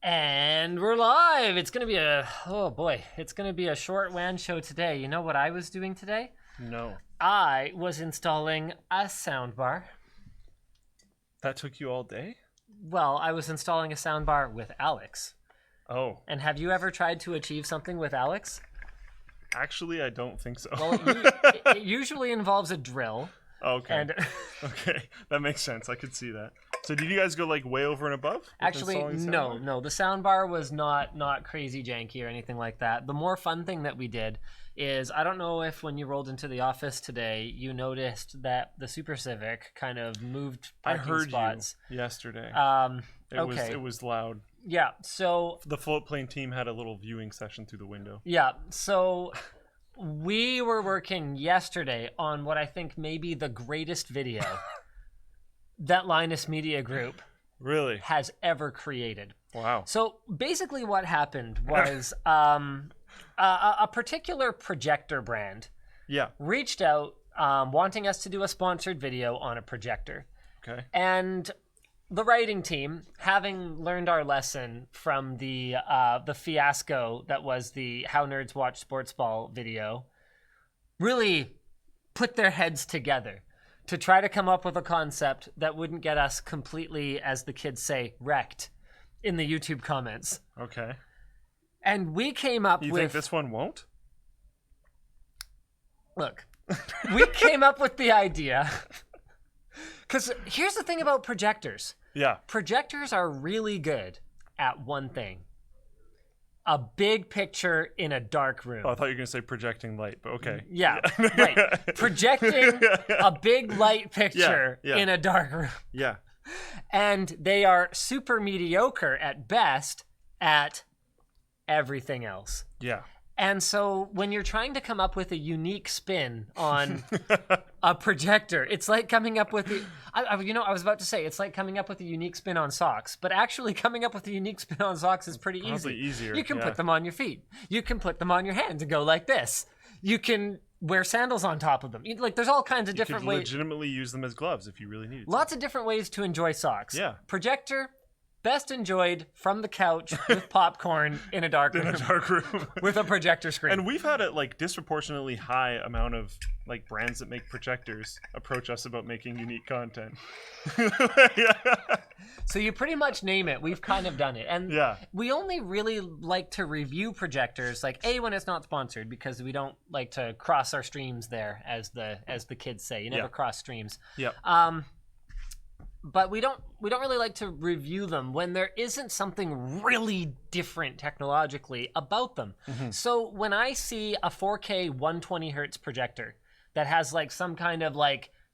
And we're live. It's going to be it's going to be a short WAN show today. You know what I was doing today? No. I was installing a soundbar. That took you all day? Well, I was installing a soundbar with Alex. Oh. And have you ever tried to achieve something with Alex? Actually, I don't think so. Well, it usually involves a drill. Okay. And okay, that makes sense. I could see that. So did you guys go like way over and above? Actually, no. The soundbar was not crazy janky or anything like that. The more fun thing that we did is, I don't know if when you rolled into the office today, you noticed that the Super Civic kind of moved parking spots. You yesterday. It was loud. Yeah, so the Floatplane team had a little viewing session through the window. Yeah, so we were working yesterday on what I think may be the greatest video that Linus Media Group really has ever created. Wow. So basically what happened was a particular Projector brand reached out wanting us to do a sponsored video on a projector. Okay. And the writing team, having learned our lesson from the fiasco that was the How Nerds Watch Sports Ball video, really put their heads together to try to come up with a concept that wouldn't get us completely, as the kids say, wrecked in the YouTube comments. Okay. And we came up with... You think this one won't? Look, we came up with the idea... Because here's the thing about projectors. Yeah. Projectors are really good at one thing. A big picture in a dark room. Oh, I thought you were going to say projecting light, but okay. Yeah, right. Projecting a big light picture in a dark room. Yeah. And they are super mediocre at best at everything else. Yeah. And so when you're trying to come up with a unique spin on a projector, it's like coming up with I was about to say, it's like coming up with a unique spin on socks, but actually coming up with a unique spin on socks is pretty Probably easy. Easier. You can put them on your feet. You can put them on your hands and go like this. You can wear sandals on top of them. Like, there's all kinds of different ways. You could legitimately use them as gloves if you really needed to. Lots of different ways to enjoy socks. Yeah. Projector, best enjoyed from the couch with popcorn in a dark room. With a projector screen. And we've had a disproportionately high amount of brands that make projectors approach us about making unique content. So you pretty much name it. We've kind of done it. And we only really like to review projectors, when it's not sponsored, because we don't like to cross our streams there, as the kids say. You never cross streams. Yeah. But we don't really like to review them when there isn't something really different technologically about them. Mm-hmm. So when I see a 4K 120 hertz projector that has some kind of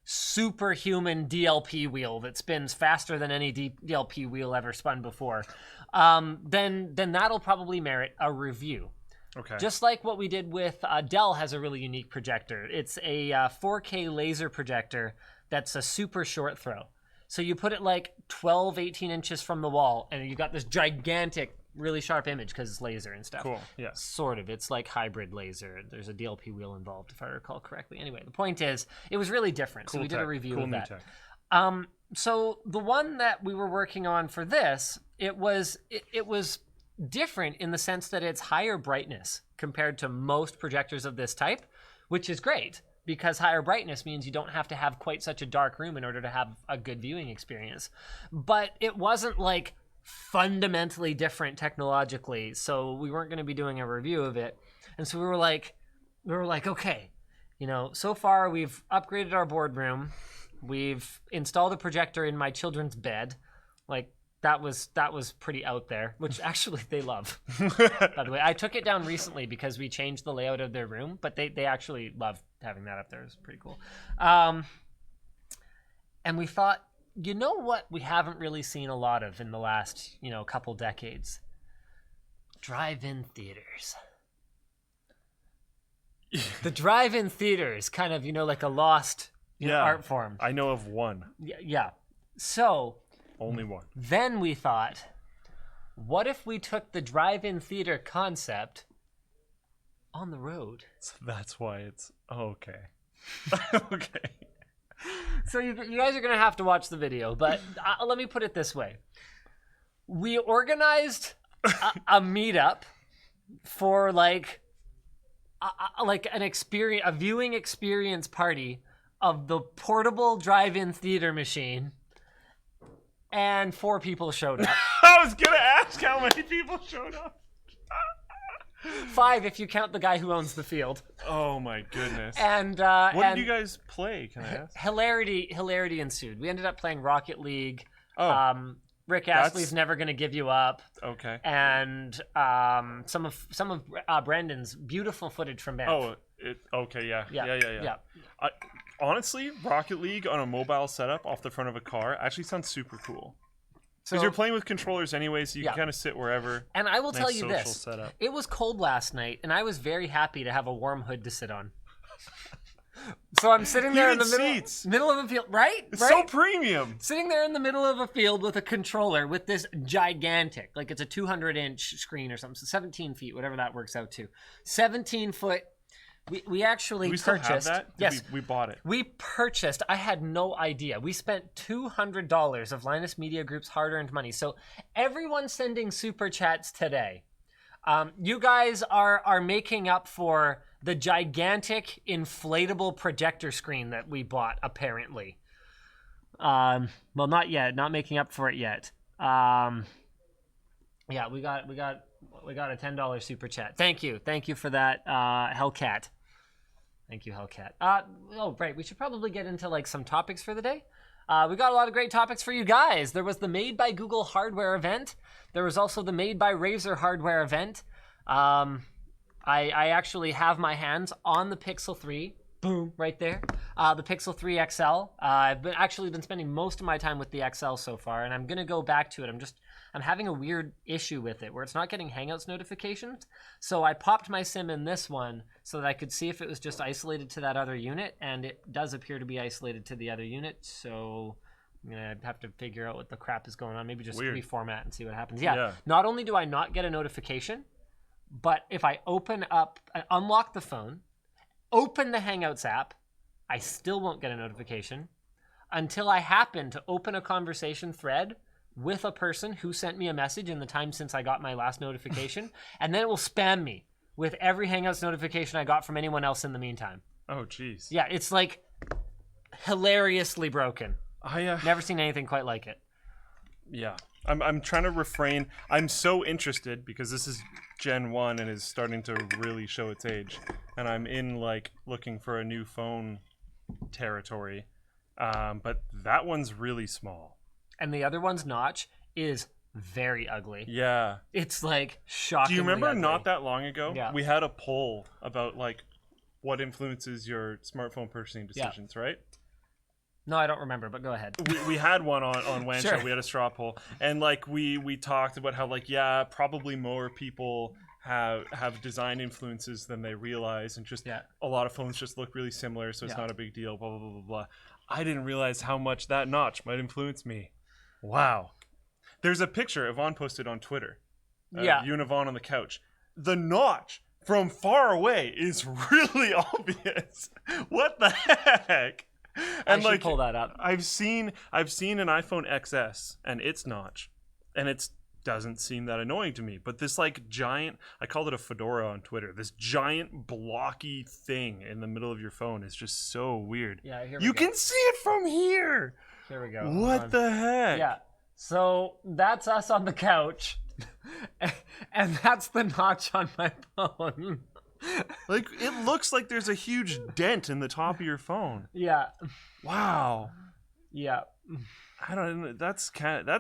superhuman DLP wheel that spins faster than any DLP wheel ever spun before, then that'll probably merit a review. Okay. Just like what we did with Dell has a really unique projector. It's a 4K laser projector that's a super short throw. So you put it 12, 18 inches from the wall, and you got this gigantic, really sharp image because it's laser and stuff. Cool, yeah. Sort of. It's like hybrid laser. There's a DLP wheel involved, if I recall correctly. Anyway, the point is, it was really different. Cool so we did a review of that. Tech. So the one that we were working on for this, it was different in the sense that it's higher brightness compared to most projectors of this type, which is great. Because higher brightness means you don't have to have quite such a dark room in order to have a good viewing experience. But it wasn't fundamentally different technologically, so we weren't going to be doing a review of it. And so we were like, okay, so far we've upgraded our boardroom, we've installed a projector in my children's bed, that was pretty out there, which actually they love. By the way, I took it down recently because we changed the layout of their room, but they actually love having that up there. It's pretty cool. And we thought, you know what we haven't really seen a lot of in the last, couple decades? Drive-in theaters. The drive-in theater is kind of, like a lost art form. I know of one. Yeah. So... Only one. Then we thought, what if we took the drive-in theater concept on the road? So that's why it's... okay. Okay. So you guys are going to have to watch the video, but let me put it this way. We organized a meetup for like an experience, a viewing experience party of the portable drive-in theater machine, and 4 people showed up. I was gonna ask how many people showed up. 5 if you count the guy who owns the field. Oh my goodness. And what and did you guys play? Can I ask? hilarity ensued. We ended up playing Rocket League. Oh, Rick Astley's Never Gonna Give You Up. okay. And some of Brandon's beautiful footage from Banff. Oh, okay, yeah. Honestly, Rocket League on a mobile setup off the front of a car actually sounds super cool. Because you're playing with controllers anyway, so you can kind of sit wherever. And I will tell you social this. Setup. It was cold last night, and I was very happy to have a warm hood to sit on. So I'm sitting there in the middle of a field, right? It's so premium. Sitting there in the middle of a field with a controller with this gigantic, like it's a 200-inch screen or something, so 17 feet, whatever that works out to. 17-foot. We actually purchased. Still have that? Yes, we bought it. We purchased. I had no idea. We spent $200 of Linus Media Group's hard-earned money. So everyone sending super chats today. You guys are making up for the gigantic inflatable projector screen that we bought, apparently. Well, not yet. Not making up for it yet. Yeah, we got a $10 super chat. Thank you for that, Hellcat. Thank you, Hellcat. Oh, right. We should probably get into like some topics for the day. We got a lot of great topics for you guys. There was the Made by Google hardware event. There was also the Made by Razer hardware event. I actually have my hands on the Pixel 3. Boom, right there. The Pixel 3 XL. I've been spending most of my time with the XL so far, and I'm going to go back to it. I'm having a weird issue with it where it's not getting Hangouts notifications. So I popped my SIM in this one so that I could see if it was just isolated to that other unit, and it does appear to be isolated to the other unit. So I'm going to have to figure out what the crap is going on. Maybe just reformat and see what happens. Yeah. Not only do I not get a notification, but if I unlock the phone, open the Hangouts app, I still won't get a notification until I happen to open a conversation thread with a person who sent me a message in the time since I got my last notification, and then it will spam me with every Hangouts notification I got from anyone else in the meantime. Oh, jeez. Yeah, it's like hilariously broken. I never seen anything quite like it. Yeah. I'm trying to refrain. I'm so interested because this is Gen 1 and is starting to really show its age. And I'm in like looking for a new phone territory. But that one's really small. And the other one's notch is very ugly. Yeah. It's like shocking. Do you remember ugly. Not that long ago? Yeah. We had a poll about like what influences your smartphone purchasing decisions, right? No, I don't remember, but go ahead. We had one on WAN Sure. Show. We had a straw poll. And like we talked about how like, yeah, probably more people have design influences than they realize, and just a lot of phones just look really similar, so it's not a big deal, blah, blah, blah, blah, blah. I didn't realize how much that notch might influence me. Wow. There's a picture Yvonne posted on Twitter. You and Yvonne on the couch. The notch from far away is really obvious. What the heck? And I should pull that up. I've seen an iPhone XS and its notch, and it doesn't seem that annoying to me. But this like giant, I called it a fedora on Twitter. This giant blocky thing in the middle of your phone is just so weird. Yeah, here we you go. can see it from here. Here we go. What the heck? Yeah. So that's us on the couch, and that's the notch on my phone. Like, it looks like there's a huge dent in the top of your phone. Yeah. Wow. Yeah. I don't know. That's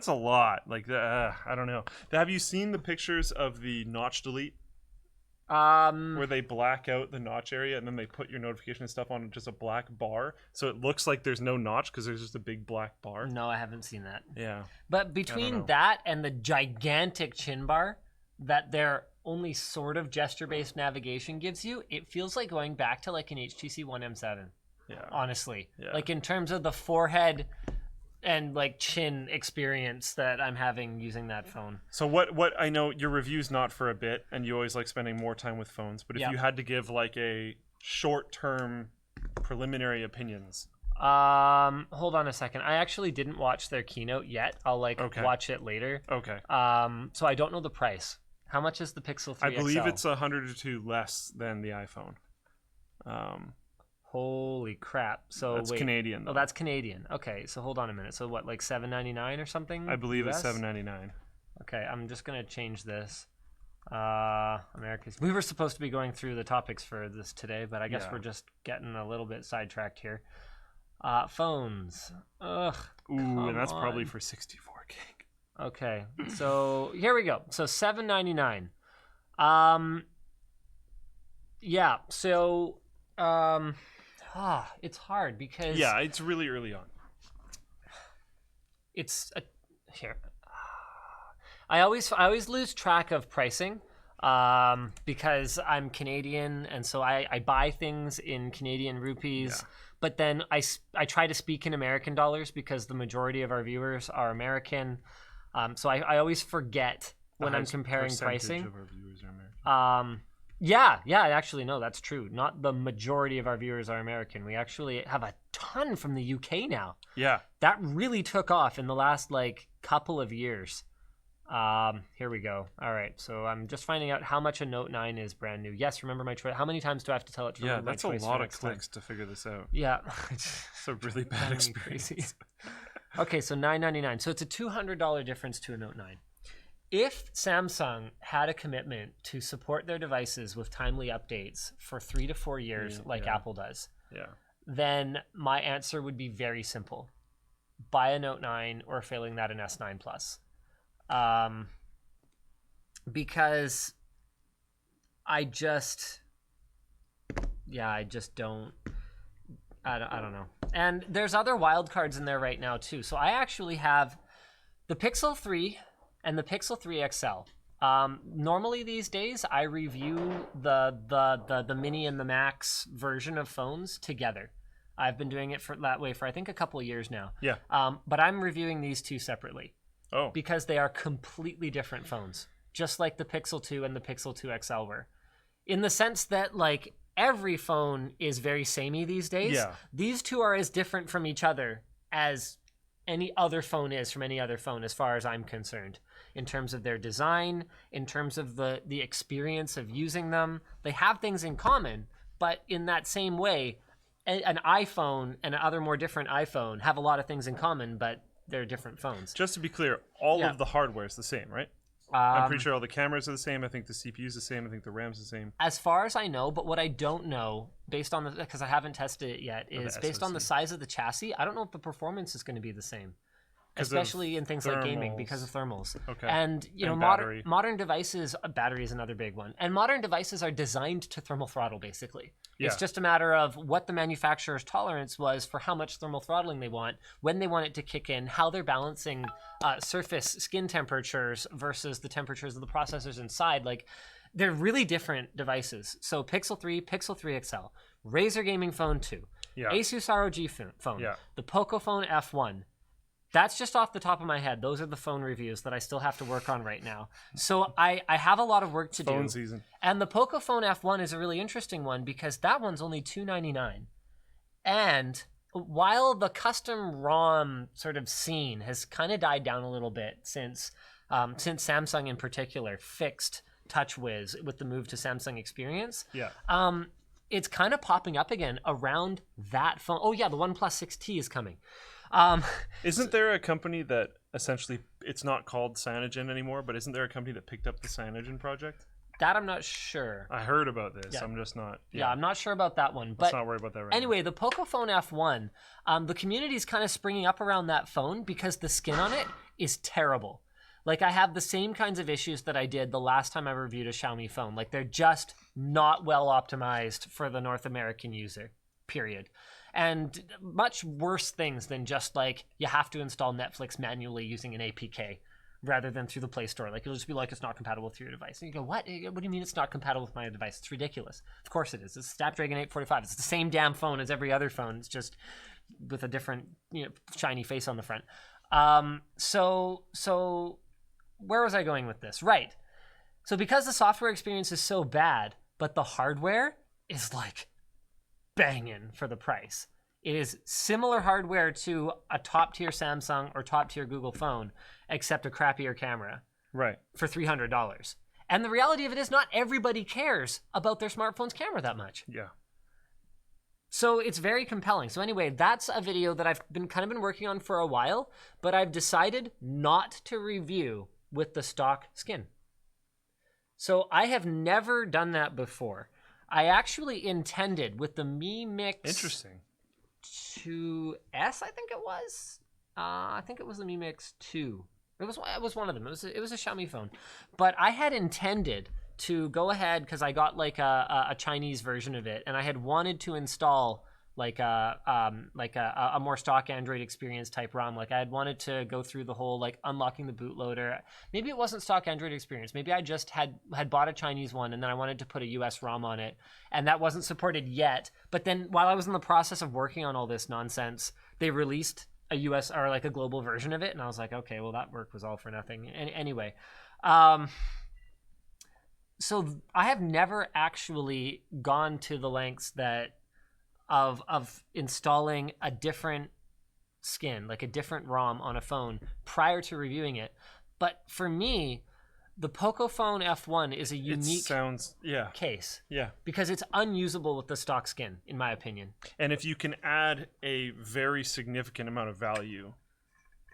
a lot. Like, I don't know. Have you seen the pictures of the notch delete? Where they black out the notch area and then they put your notification and stuff on just a black bar, so it looks like there's no notch because there's just a big black bar. No, I haven't seen that. Yeah. But between that and the gigantic chin bar that their only sort of gesture-based navigation gives you, it feels like going back to like an HTC One M7. Yeah. Honestly. Yeah. Like in terms of the forehead and like chin experience that I'm having using that phone. So what I know, your review's not for a bit, and you always like spending more time with phones, but if you had to give like a short-term preliminary opinions Hold on a second. I actually didn't watch their keynote yet. I'll watch it later. Okay. So I don't know the price. How much is the Pixel 3 I believe XL? it's $100 or $200 less than the iPhone. Holy crap! So that's Canadian. Though. Oh, that's Canadian. Okay, so hold on a minute. So what, like $7.99 or something? I believe US? it's $7.99. Okay, I'm just gonna change this. America's. We were supposed to be going through the topics for this today, but I guess we're just getting a little bit sidetracked here. Phones. Ugh. Ooh, and that's probably for 64 gig. Okay, so here we go. So $7.99. Yeah. So it's hard because it's really early on. It's here. I always lose track of pricing because I'm Canadian, and so I buy things in Canadian rupees. Yeah. But then I try to speak in American dollars because the majority of our viewers are American. So I always forget when I'm comparing pricing. Of our viewers are American. Yeah, actually, no, that's true. Not the majority of our viewers are American. We actually have a ton from the UK now. Yeah. That really took off in the last, couple of years. Here we go. All right, so I'm just finding out how much a Note 9 is brand new. Yes, remember my choice. How many times do I have to tell it to remember my choice? Yeah, that's a lot of clicks to figure this out. Yeah. It's a really bad experience. Okay, so $999. So it's a $200 difference to a Note 9. If Samsung had a commitment to support their devices with timely updates for 3 to 4 years, Apple does, then my answer would be very simple. Buy a Note 9 or failing that, an S9 Plus. Because I just don't, I don't know. And there's other wild cards in there right now too. So I actually have the Pixel 3 and the Pixel 3 XL. Normally these days I review the Mini and the Max version of phones together. I've been doing it that way for I think a couple of years now. Yeah. But I'm reviewing these two separately. Oh. Because they are completely different phones, just like the Pixel 2 and the Pixel 2 XL were. In the sense that every phone is very samey these days. Yeah. These two are as different from each other as any other phone is from any other phone, as far as I'm concerned, in terms of their design, in terms of the experience of using them. They have things in common, but in that same way, an iPhone and other more different iPhone have a lot of things in common, but they're different phones. Just to be clear, all of the hardware is the same, right? I'm pretty sure all the cameras are the same. I think the CPU is the same. I think the RAM's the same. As far as I know, but what I don't know, based on because I haven't tested it yet, is based on the size of the chassis. I don't know if the performance is going to be the same, especially in things like gaming because of thermals. Okay. And modern devices, battery is another big one. And modern devices are designed to thermal throttle basically. Yeah. It's just a matter of what the manufacturer's tolerance was for how much thermal throttling they want, when they want it to kick in, how they're balancing surface skin temperatures versus the temperatures of the processors inside. They're really different devices. So Pixel 3, Pixel 3 XL, Razer Gaming Phone 2, Asus ROG phone, the Pocophone F1. That's just off the top of my head. Those are the phone reviews that I still have to work on right now. So I have a lot of work to do. Phone season. And the Pocophone F1 is a really interesting one because that one's only $299. And while the custom ROM sort of scene has kind of died down a little bit since Samsung in particular fixed TouchWiz with the move to Samsung Experience, it's kind of popping up again around that phone. Oh yeah, the OnePlus 6T is coming. Isn't there a company that essentially, it's not called Cyanogen anymore, but isn't there a company that picked up the Cyanogen project? That I'm not sure. I heard about this. I'm just not. Yeah, I'm not sure about that one. Let's not worry about that right anyway, the Pocophone F1, the community is kind of springing up around that phone because the skin on it is terrible. I have the same kinds of issues that I did the last time I reviewed a Xiaomi phone. They're just not well optimized for the North American user, period. And much worse things than just you have to install Netflix manually using an APK rather than through the Play Store. It'll just be it's not compatible with your device. And you go, what? What do you mean it's not compatible with my device? It's ridiculous. Of course it is. It's Snapdragon 845. It's the same damn phone as every other phone. It's just with a different shiny face on the front. So where was I going with this? Right. So because the software experience is so bad, but the hardware is banging for the price. It is similar hardware to a top-tier Samsung or top-tier Google phone, except a crappier camera. Right. For $300. And the reality of it is not everybody cares about their smartphone's camera that much. Yeah. So it's very compelling. So anyway, that's a video that I've been working on for a while, but I've decided not to review with the stock skin. So I have never done that before. I actually intended with the Mi Mix Interesting. 2S, I think it was. I think it was the Mi Mix 2. It was one of them. It was a Xiaomi phone. But I had intended to go ahead because I got like a Chinese version of it, and I had wanted to install like a more stock Android experience type ROM. Like I had wanted to go through the whole like unlocking the bootloader. Maybe it wasn't stock Android experience. Maybe I just had bought a Chinese one and then I wanted to put a US ROM on it, and that wasn't supported yet. But then while I was in the process of working on all this nonsense, they released a US or like a global version of it, and I was like, okay, well that work was all for nothing. Anyway, so I have never actually gone to the lengths that of installing a different skin, like a different ROM on a phone prior to reviewing it. But for me, the Pocophone F1 is a unique case. Yeah. Because it's unusable with the stock skin, in my opinion. And if you can add a very significant amount of value.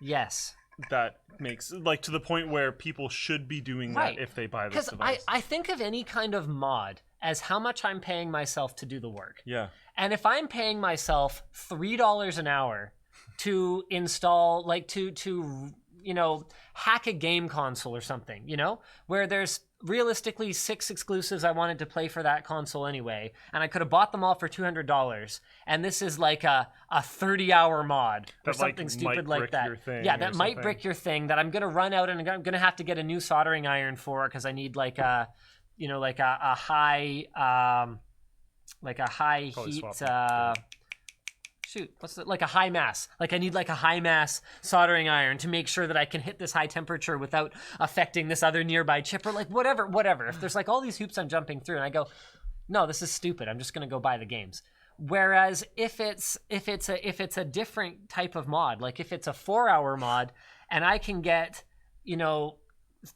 Yes. That makes, like, to the point where people should be doing that if they buy this device. Because I think of any kind of mod as how much I'm paying myself to do the work. Yeah. And if I'm paying myself $3 an hour to install, like to you know, hack a game console or something, you know, where there's realistically 6 exclusives I wanted to play for that console anyway, and I could have bought them all for $200, and this is like a 30-hour mod or something stupid like that. Yeah, that might brick your thing that I'm gonna run out and I'm gonna have to get a new soldering iron for because I need like a, you know, like a high heat. Like a high mass. Like I need like a high mass soldering iron to make sure that I can hit this high temperature without affecting this other nearby chip, or like whatever. If there's like all these hoops I'm jumping through and I go, no, this is stupid, I'm just gonna go buy the games. Whereas if it's a different type of mod, like if it's a 4-hour mod and I can get, you know,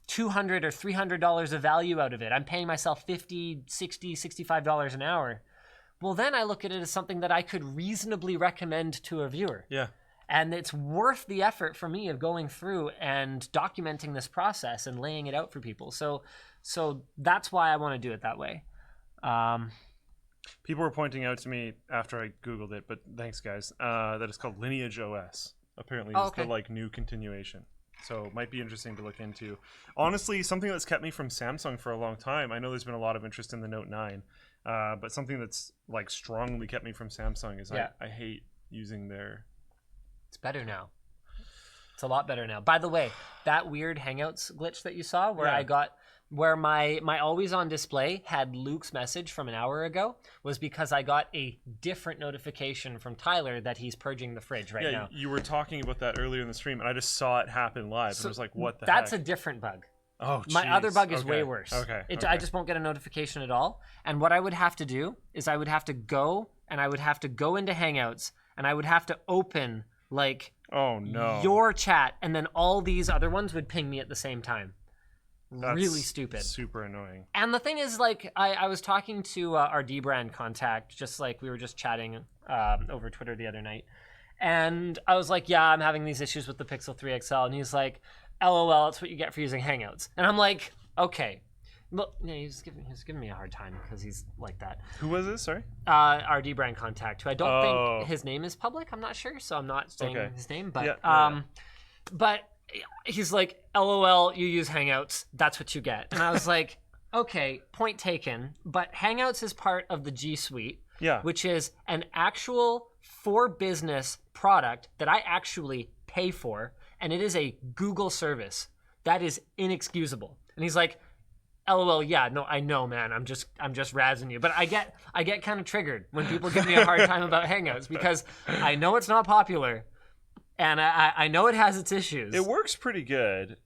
$200 or $300 of value out of it, I'm paying myself $50, $60, $65 an hour. Well, then I look at it as something that I could reasonably recommend to a viewer. Yeah. And it's worth the effort for me of going through and documenting this process and laying it out for people. So that's why I want to do it that way. People were pointing out to me after I Googled it, but thanks guys, that it's called Lineage OS. Apparently it's the like new continuation. So it might be interesting to look into. Honestly, something that's kept me from Samsung for a long time. I know there's been a lot of interest in the Note 9. But something that's like strongly kept me from Samsung is I hate using their... It's better now. It's a lot better now. By the way, that weird Hangouts glitch that you saw where I got... Where my always on display had Luke's message from an hour ago was because I got a different notification from Tyler that he's purging the fridge now. Yeah, you were talking about that earlier in the stream and I just saw it happen live and I was like, what the heck? That's a different bug. Oh, geez. My other bug is way worse. Okay. I just won't get a notification at all. And what I would have to do is I would have to go into Hangouts and I would have to open like your chat, and then all these other ones would ping me at the same time. That's really stupid. Super annoying. And the thing is, like, I was talking to our D-brand contact, just like we were just chatting over Twitter the other night. And I was like, yeah, I'm having these issues with the Pixel 3 XL. And he's like, LOL, it's what you get for using Hangouts. And I'm like, okay. Look, he's giving me a hard time because he's like that. Who was this? Sorry? Our D-brand contact, who I don't think his name is public. I'm not sure, so I'm not saying his name. But but he's like, LOL, you use Hangouts. That's what you get. And I was like, okay, point taken. But Hangouts is part of the G Suite, which is an actual for business product that I actually pay for. And it is a Google service that is inexcusable. And he's like, LOL, yeah, no, I know, man. I'm just razzing you. But I get kind of triggered when people give me a hard time about Hangouts because I know it's not popular, and I know it has its issues. It works pretty good.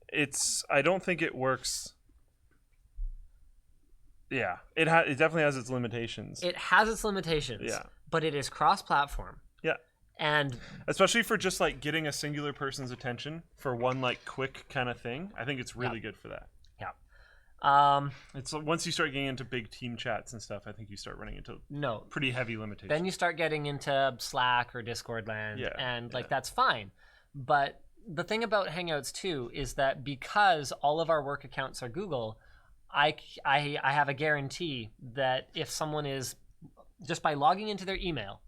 I don't think it works. Yeah, it definitely has its limitations. It has its limitations. Yeah, but it is cross-platform. Yeah. And especially for just like getting a singular person's attention for one like quick kind of thing, I think it's really good for that. Yeah. It's once you start getting into big team chats and stuff, I think you start running into pretty heavy limitations. Then you start getting into Slack or Discord land, and like that's fine. But the thing about Hangouts too is that because all of our work accounts are Google, I have a guarantee that if someone is just by logging into their email,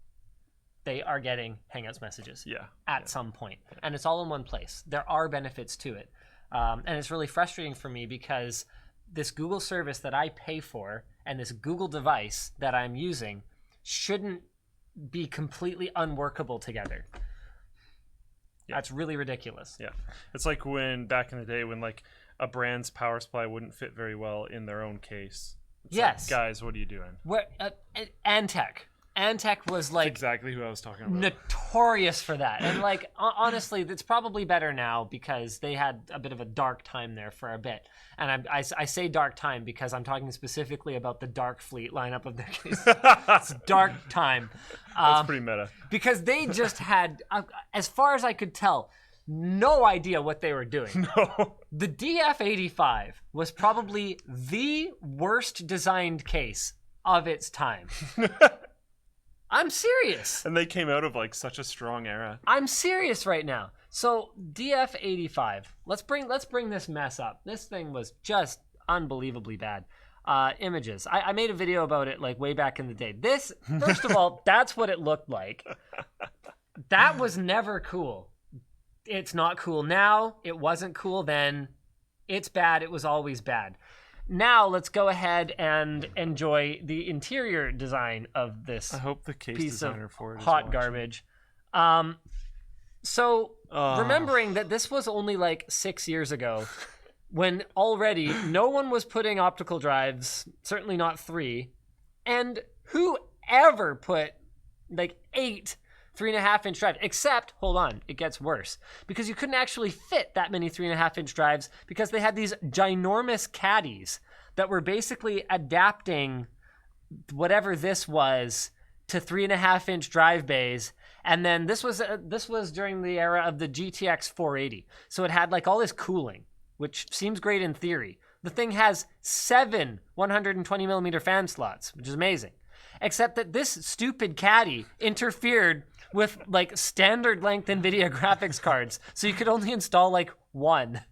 they are getting Hangouts messages at some point. And it's all in one place. There are benefits to it. And it's really frustrating for me because this Google service that I pay for and this Google device that I'm using shouldn't be completely unworkable together. That's really ridiculous. Yeah. It's like when back in the day when like a brand's power supply wouldn't fit very well in their own case. It's like, guys, what are you doing? Antec. Antec was like that's exactly who I was talking about. Notorious for that. And like honestly, it's probably better now because they had a bit of a dark time there for a bit. And I say dark time because I'm talking specifically about the Dark Fleet lineup of their case. It's dark time. That's pretty meta. Because they just had, as far as I could tell, no idea what they were doing. No. The DF85 was probably the worst designed case of its time. I'm serious. And they came out of like such a strong era. I'm serious right now. So DF85, let's bring this mess up. This thing was just unbelievably bad. Images. I made a video about it like way back in the day. This, first of all, that's what it looked like. That was never cool. It's not cool now. It wasn't cool then. It's bad. It was always bad. Now let's go ahead and enjoy the interior design of this. I hope the case piece designer of for it hot garbage. Remembering that this was only like 6 years ago, when already no one was putting optical drives, certainly not 3, and who ever put like 8 3.5-inch drives, except, hold on, it gets worse. Because you couldn't actually fit that many 3.5-inch drives because they had these ginormous caddies that were basically adapting whatever this was to 3.5-inch drive bays. And then this was during the era of the GTX 480. So it had like all this cooling, which seems great in theory. The thing has 7 120 millimeter fan slots, which is amazing. Except that this stupid caddy interfered with like standard length NVIDIA graphics cards. So you could only install like one.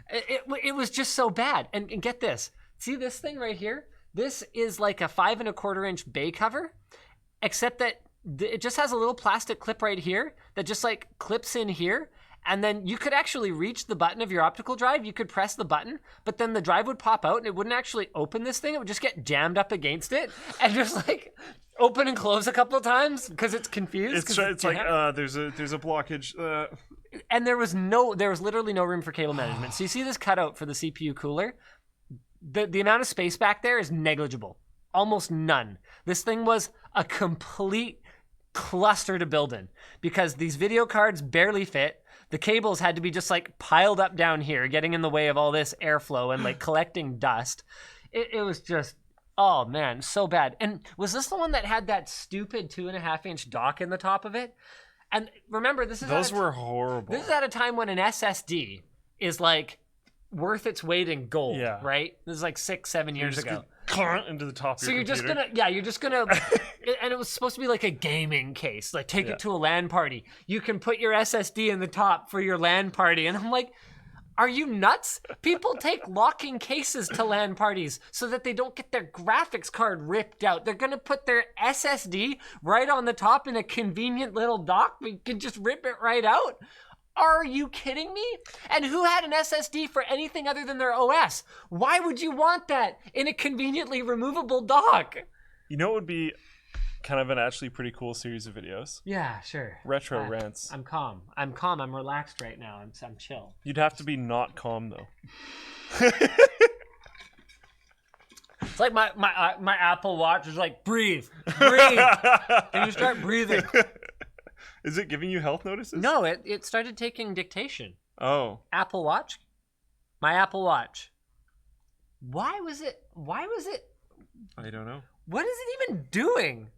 It was just so bad. And get this. See this thing right here? This is like a 5 1/4-inch bay cover, except that it just has a little plastic clip right here that just like clips in here. And then you could actually reach the button of your optical drive. You could press the button, but then the drive would pop out and it wouldn't actually open this thing. It would just get jammed up against it and just like open and close a couple of times because it's confused. It's like there's a blockage. And there was literally no room for cable management. So you see this cutout for the CPU cooler. The amount of space back there is negligible, almost none. This thing was a complete cluster to build in because these video cards barely fit. The cables had to be just like piled up down here, getting in the way of all this airflow and like collecting dust. It was just, oh man, so bad. And was this the one that had that stupid 2.5-inch dock in the top of it? And remember, those were horrible. This is at a time when an SSD is like worth its weight in gold, right? This is like 6-7 years ago. Into the top of your computer. You're just gonna and it was supposed to be like a gaming case, like take it to a LAN party. You can put your SSD in the top for your LAN party. And I'm like, are you nuts? People take locking cases to LAN parties so that they don't get their graphics card ripped out. They're gonna put their SSD right on the top in a convenient little dock. We can just rip it right out. Are you kidding me? And who had an SSD for anything other than their OS? Why would you want that in a conveniently removable dock? You know what would be kind of an actually pretty cool series of videos? Yeah, sure. Retro rants. I'm calm. I'm relaxed right now. I'm chill. You'd have to be not calm though. It's like my Apple Watch is like, breathe. Can you start breathing? Is it giving you health notices? No, it started taking dictation. Oh. Apple Watch? My Apple Watch. Why was it? I don't know. What is it even doing?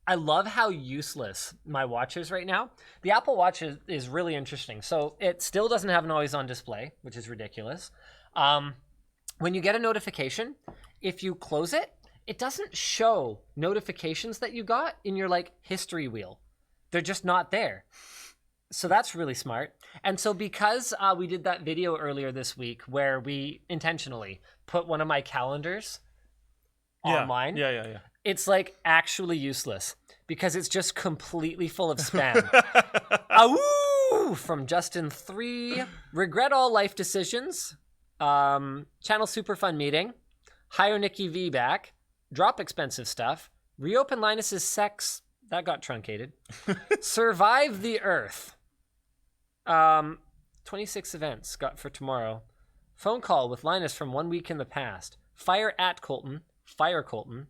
I love how useless my watch is right now. The Apple Watch is really interesting. So it still doesn't have an always-on display, which is ridiculous. When you get a notification, if you close it, it doesn't show notifications that you got in your like history wheel. They're just not there. So that's really smart. And so because we did that video earlier this week where we intentionally put one of my calendars online. Yeah. It's like actually useless because it's just completely full of spam. Awoo! From Justin 3. Regret all life decisions. Channel super fun meeting. Hire Nikki V back. Drop expensive stuff. Reopen Linus's sex. That got truncated. Survive the Earth. 26 events got for tomorrow. Phone call with Linus from 1 week in the past. Fire at Colton. Fire Colton.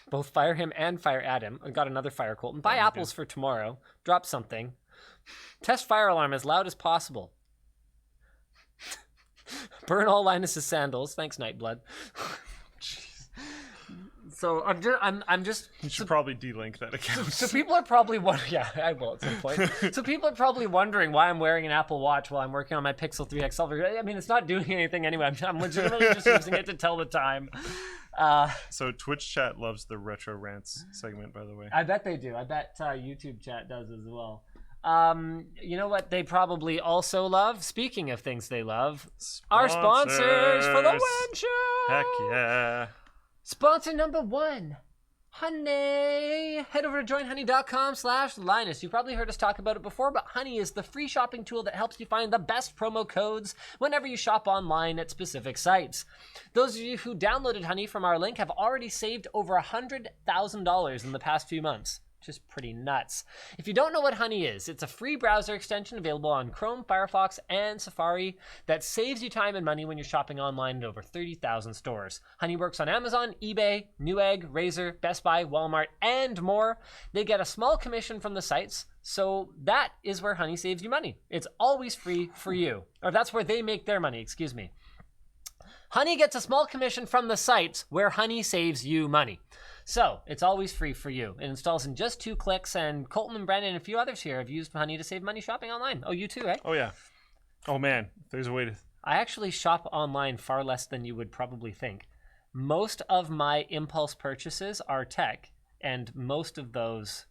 Both fire him and fire at him. I got another fire Colton. Buy apples for tomorrow. Drop something. Test fire alarm as loud as possible. Burn all Linus's sandals. Thanks, Nightblood. So I'm just. You should probably delink that account. So people are probably wondering. Yeah, I will at some point. So people are probably wondering why I'm wearing an Apple Watch while I'm working on my Pixel 3 XL. I mean, it's not doing anything anyway. I'm legitimately just using it to tell the time. So Twitch chat loves the retro rants segment, by the way. I bet they do. I bet YouTube chat does as well. You know what they probably also love? Speaking of things they love, our sponsors for the WAN show. Heck yeah. Sponsor number 1, Honey. Head over to joinhoney.com/Linus. You've probably heard us talk about it before, but Honey is the free shopping tool that helps you find the best promo codes whenever you shop online at specific sites. Those of you who downloaded Honey from our link have already saved over $100,000 in the past few months. Just pretty nuts. If you don't know what Honey is, it's a free browser extension available on Chrome, Firefox, and Safari that saves you time and money when you're shopping online at over 30,000 stores. Honey works on Amazon, eBay, Newegg, Razer, Best Buy, Walmart, and more. They get a small commission from the sites, so that is where Honey saves you money. It's always free for you. Or that's where they make their money, excuse me. Honey gets a small commission from the sites where Honey saves you money. So, it's always free for you. It installs in just 2 clicks, and Colton and Brandon and a few others here have used Honey to save money shopping online. Oh, you too, eh? Oh, yeah. Oh, man. There's a way to... I actually shop online far less than you would probably think. Most of my impulse purchases are tech, and most of those,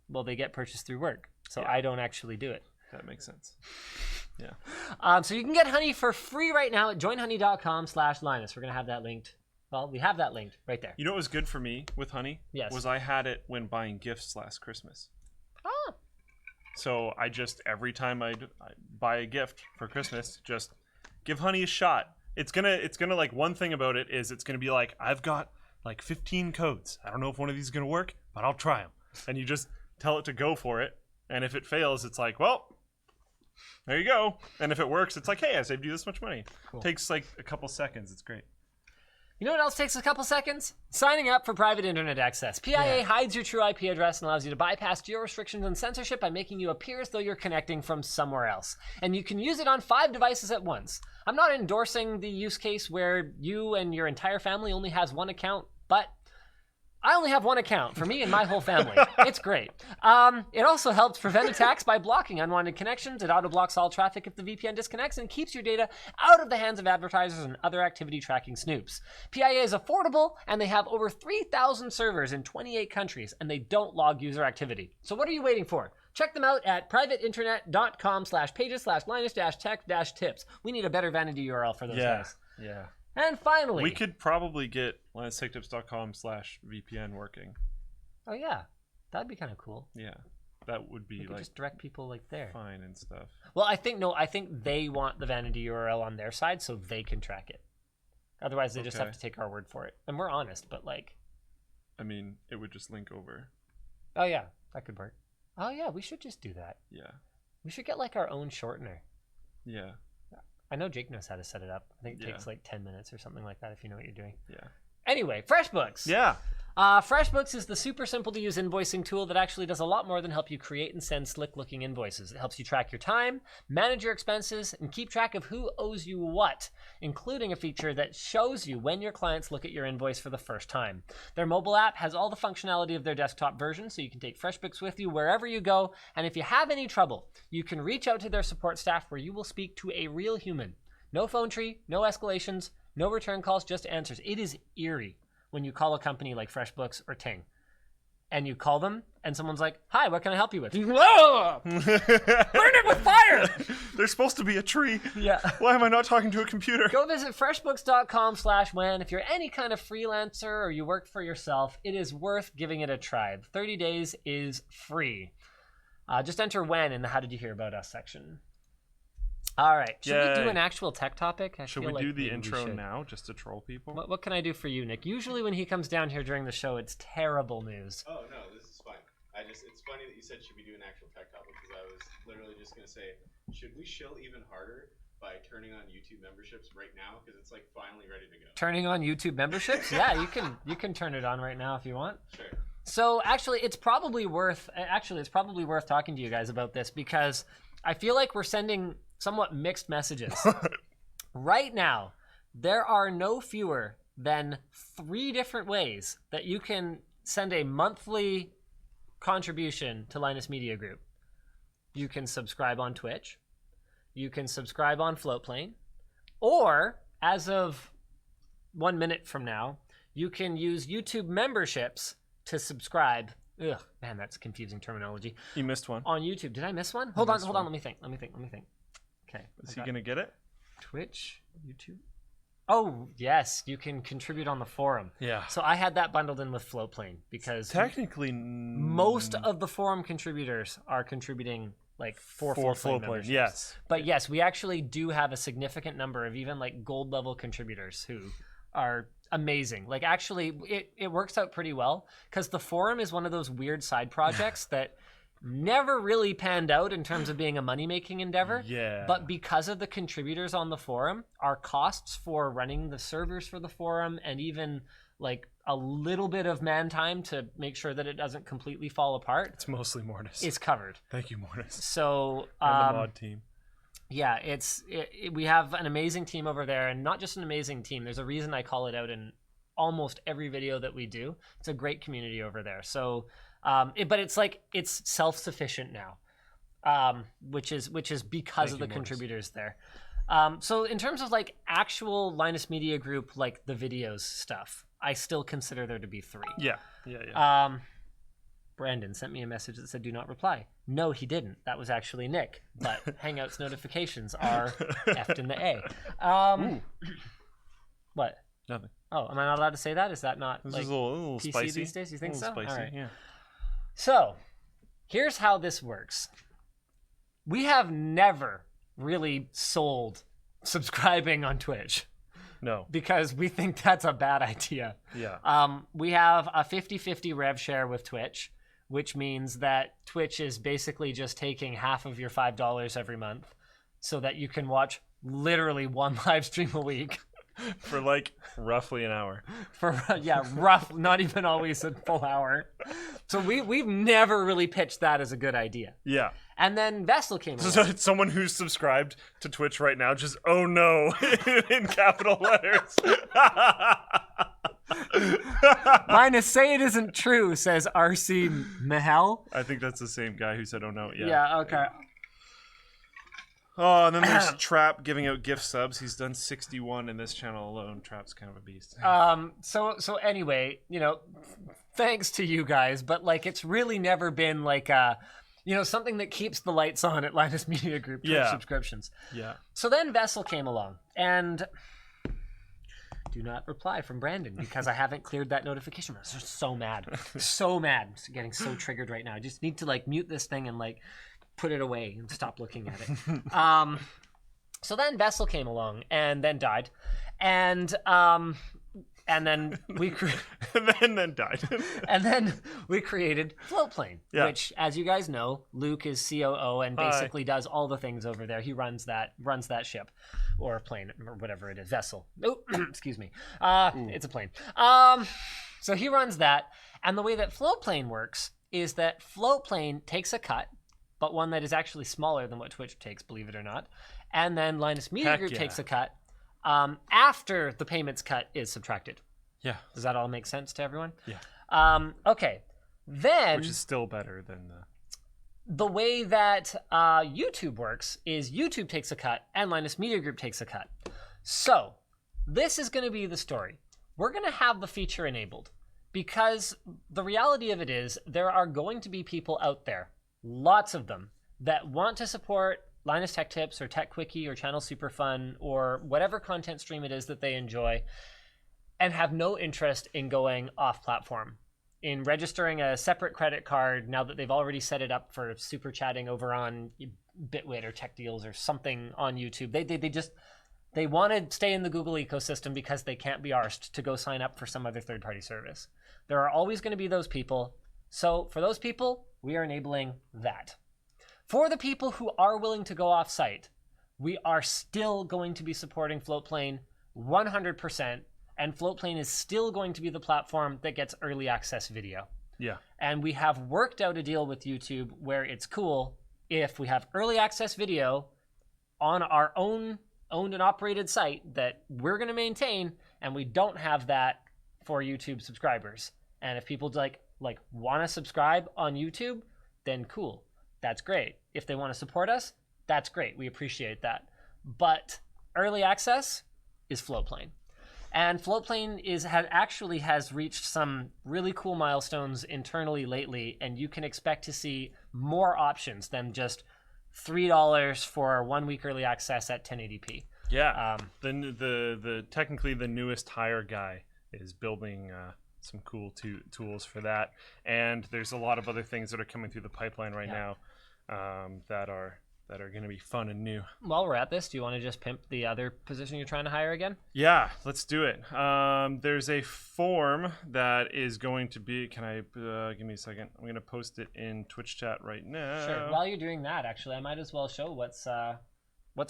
well, they get purchased through work. So I don't actually do it. That makes sense. Yeah. So you can get Honey for free right now at joinhoney.com/Linus. We're going to have that linked. Well, we have that linked right there. You know what was good for me with Honey? Yes. Was I had it when buying gifts last Christmas. Oh. So I just, every time I buy a gift for Christmas, just give Honey a shot. It's gonna like, one thing about it is it's gonna be like, I've got like 15 codes. I don't know if one of these is gonna work, but I'll try them. And you just tell it to go for it. And if it fails, it's like, well, there you go. And if it works, it's like, hey, I saved you this much money. Cool. Takes like a couple seconds. It's great. You know what else takes a couple seconds? Signing up for private internet access. PIA hides your true IP address and allows you to bypass geo restrictions and censorship by making you appear as though you're connecting from somewhere else. And you can use it on 5 devices at once. I'm not endorsing the use case where you and your entire family only has 1 account, but I only have 1 account for me and my whole family. It's great. It also helps prevent attacks by blocking unwanted connections. It auto-blocks all traffic if the VPN disconnects and keeps your data out of the hands of advertisers and other activity tracking snoops. PIA is affordable, and they have over 3,000 servers in 28 countries, and they don't log user activity. So what are you waiting for? Check them out at privateinternet.com/pages/linus-tech-tips. We need a better vanity URL for those guys. Yeah. And finally, we could probably get linustechtips.com/VPN working. Oh yeah, that'd be kind of cool. Yeah, that would be like just direct people like there. Fine and stuff. Well, I think they want the vanity URL on their side so they can track it. Otherwise, they just have to take our word for it. And we're honest, but like, I mean, it would just link over. Oh yeah, that could work. Oh yeah, we should just do that. Yeah. We should get like our own shortener. Yeah. I know Jake knows how to set it up. I think it takes like 10 minutes or something like that if you know what you're doing. Yeah. Anyway, Freshbooks. Yeah. Freshbooks is the super simple to use invoicing tool that actually does a lot more than help you create and send slick looking invoices. It helps you track your time, manage your expenses, and keep track of who owes you what, including a feature that shows you when your clients look at your invoice for the first time. Their mobile app has all the functionality of their desktop version, so you can take Freshbooks with you wherever you go, and if you have any trouble, you can reach out to their support staff where you will speak to a real human. No phone tree, no escalations, no return calls, just answers. It is eerie when you call a company like FreshBooks or Ting, and you call them, and someone's like, "Hi, what can I help you with?" Burn it with fire! There's supposed to be a tree. Yeah. Why am I not talking to a computer? Go visit freshbooks.com/WAN. If you're any kind of freelancer or you work for yourself, it is worth giving it a try. 30 days is free. Just enter WAN in the How Did You Hear About Us section. All right. Should we do an actual tech topic? Should we do the intro now just to troll people? What can I do for you, Nick? Usually when he comes down here during the show, it's terrible news. Oh, no, this is fine. It's funny that you said, should we do an actual tech topic? Because I was literally just going to say, should we shill even harder by turning on YouTube memberships right now? Because it's like finally ready to go. Turning on YouTube memberships? Yeah, you can turn it on right now if you want. Sure. So actually, it's probably worth talking to you guys about this because I feel like we're sending somewhat mixed messages. Right now, there are no fewer than 3 different ways that you can send a monthly contribution to Linus Media Group. You can subscribe on Twitch, you can subscribe on Floatplane, or as of 1 minute from now, you can use YouTube memberships to subscribe. Ugh, man, that's confusing terminology. You missed one. On YouTube. Did I miss one? Hold on. Let me think. Okay. Is he going to get it? Twitch, YouTube. Oh, yes. You can contribute on the forum. Yeah. So I had that bundled in with Floatplane because technically most of the forum contributors are contributing like for Floatplane memberships. Yes. But yes, we actually do have a significant number of even like gold level contributors who are amazing. Like actually it works out pretty well because the forum is one of those weird side projects that never really panned out in terms of being a money-making endeavor. Yeah. But because of the contributors on the forum, our costs for running the servers for the forum and even like a little bit of man time to make sure that it doesn't completely fall apart. It's mostly Mortis. Is covered. Thank you, Mortis. So and the mod team. Yeah, we have an amazing team over there, and not just an amazing team. There's a reason I call it out in almost every video that we do. It's a great community over there. So, but it's like it's self-sufficient now, which is because of the contributors there. So in terms of like actual Linus Media Group, like the videos stuff, I still consider there to be 3. Yeah. Brandon sent me a message that said, "Do not reply." No, he didn't. That was actually Nick. But Hangouts notifications are effed in the A. What? Nothing. Oh, am I not allowed to say that? Is that not This like is a little PC spicy these days? You think so? Spicy, All right. yeah. So, here's how this works. We have never really sold subscribing on Twitch. No. Because we think that's a bad idea. Yeah. We have a 50-50 rev share with Twitch, which means that Twitch is basically just taking half of your $5 every month so that you can watch literally one live stream a week. For like roughly an hour. Not even always a full hour. So we've never really pitched that as a good idea. Yeah. And then Vessel came along. So it's someone who's subscribed to Twitch right now just, oh no, in capital letters. Minus say it isn't true, says RC Mahel. I think that's the same guy who said, oh no. Yeah. Yeah, okay. Oh, and then there's Trap giving out gift subs. He's done 61 in this channel alone. Trap's kind of a beast. So anyway, thanks to you guys, but like it's really never been like something that keeps the lights on at Linus Media Group subscriptions. Yeah. So then Vessel came along, and do not reply from Brandon because I haven't cleared that notification. I'm just so mad. I'm getting so triggered right now. I just need to like mute this thing and like put it away and stop looking at it. So then Vessel came along and then died. And then we then died. And then we created Floatplane, which, as you guys know, Luke is COO and basically does all the things over there. He runs that ship or plane or whatever it is, vessel. Oh, excuse me. It's a plane. So he runs that. And the way that Floatplane works is that Floatplane takes a cut, but one that is actually smaller than what Twitch takes, believe it or not. And then Linus Media Group takes a cut after the payments cut is subtracted. Yeah. Does that all make sense to everyone? Yeah. Okay. Then... Which is still better than the way that YouTube works is YouTube takes a cut and Linus Media Group takes a cut. So this is going to be the story. We're going to have the feature enabled because the reality of it is there are going to be people out there, lots of them, that want to support Linus Tech Tips or Tech Quickie or Channel Super Fun or whatever content stream it is that they enjoy and have no interest in going off platform, in registering a separate credit card now that they've already set it up for super chatting over on Bitwit or Tech Deals or something on YouTube. They want to stay in the Google ecosystem because they can't be arsed to go sign up for some other third-party service. There are always going to be those people. So for those people, we are enabling that. For the people who are willing to go off-site, we are still going to be supporting Floatplane 100%, and Floatplane is still going to be the platform that gets early access video. Yeah. And we have worked out a deal with YouTube where it's cool if we have early access video on our own owned and operated site that we're going to maintain, and we don't have that for YouTube subscribers. And if people like want to subscribe on YouTube, then cool. That's great. If they want to support us, that's great. We appreciate that. But early access is Floatplane. And Floatplane has reached some really cool milestones internally lately, and you can expect to see more options than just $3 for 1 week early access at 1080p. Yeah. The technically the newest Hire guy is building some cool tools for that, and there's a lot of other things that are coming through the pipeline right now that are going to be fun and new. While we're at this, do you want to just pimp the other position you're trying to hire again? Yeah, let's do it. There's a form that is going to be, can I, give me a second. I'm going to post it in Twitch chat right now. Sure. While you're doing that, actually, I might as well show what's